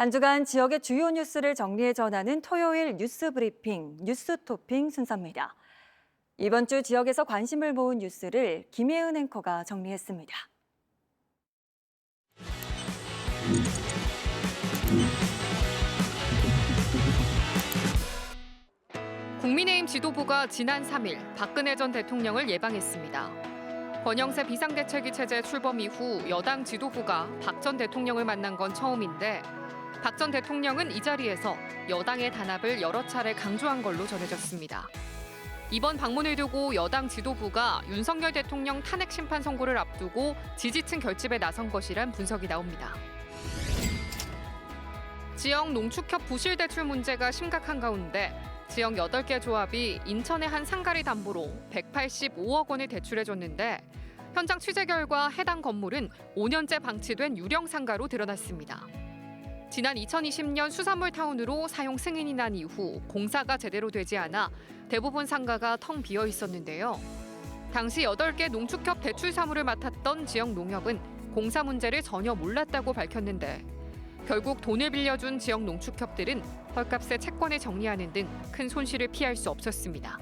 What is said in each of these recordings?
한 주간 지역의 주요 뉴스를 정리해 전하는 토요일 뉴스 브리핑, 뉴스 토핑 순서입니다. 이번 주 지역에서 관심을 모은 뉴스를 김혜은 앵커가 정리했습니다. 국민의힘 지도부가 지난 3일 박근혜 전 대통령을 예방했습니다. 권영세 비상대책위 체제 출범 이후 여당 지도부가 박 전 대통령을 만난 건 처음인데 박 전 대통령은 이 자리에서 여당의 단합을 여러 차례 강조한 걸로 전해졌습니다. 이번 방문을 두고 여당 지도부가 윤석열 대통령 탄핵 심판 선고를 앞두고 지지층 결집에 나선 것이란 분석이 나옵니다. 지역 농축협 부실 대출 문제가 심각한 가운데 지역 8개 조합이 인천의 한 상가를 담보로 185억 원을 대출해줬는데 현장 취재 결과 해당 건물은 5년째 방치된 유령 상가로 드러났습니다. 지난 2020년 수산물 타운으로 사용 승인이 난 이후 공사가 제대로 되지 않아 대부분 상가가 텅 비어 있었는데요. 당시 8개 농축협 대출 사무를 맡았던 지역 농협은 공사 문제를 전혀 몰랐다고 밝혔는데 결국 돈을 빌려준 지역 농축협들은 헐값에 채권을 정리하는 등 큰 손실을 피할 수 없었습니다.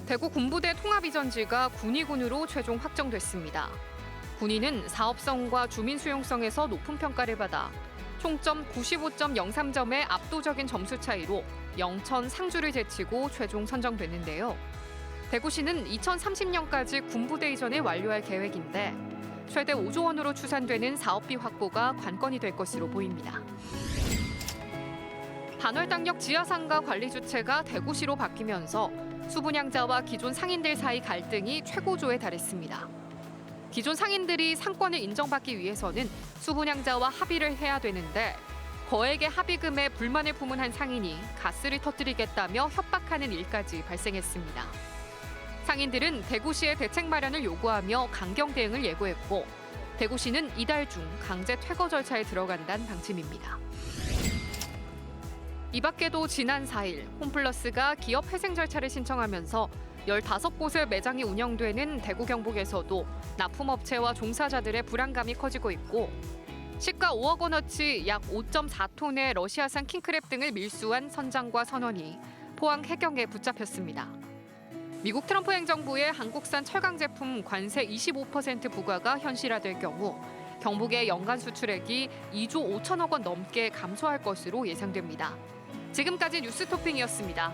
대구 군부대 통합이전지가 군위군으로 최종 확정됐습니다. 군위는 사업성과 주민 수용성에서 높은 평가를 받아 총점 95.03점의 압도적인 점수 차이로 영천, 상주를 제치고 최종 선정됐는데요. 대구시는 2030년까지 군부대 이전을 완료할 계획인데 최대 5조 원으로 추산되는 사업비 확보가 관건이 될 것으로 보입니다. 반월당역 지하상가 관리 주체가 대구시로 바뀌면서 수분양자와 기존 상인들 사이 갈등이 최고조에 달했습니다. 기존 상인들이 상권을 인정받기 위해서는 수분양자와 합의를 해야 되는데 거액의 합의금에 불만을 품은 한 상인이 가스를 터뜨리겠다며 협박하는 일까지 발생했습니다. 상인들은 대구시의 대책 마련을 요구하며 강경 대응을 예고했고 대구시는 이달 중 강제 퇴거 절차에 들어간다는 방침입니다. 이 밖에도 지난 4일 홈플러스가 기업 회생 절차를 신청하면서 15곳의 매장이 운영되는 대구 경북에서도 납품업체와 종사자들의 불안감이 커지고 있고 시가 5억 원어치 약 5.4톤의 러시아산 킹크랩 등을 밀수한 선장과 선원이 포항 해경에 붙잡혔습니다. 미국 트럼프 행정부의 한국산 철강 제품 관세 25% 부과가 현실화될 경우 경북의 연간 수출액이 2조 5천억 원 넘게 감소할 것으로 예상됩니다. 지금까지 뉴스토핑이었습니다.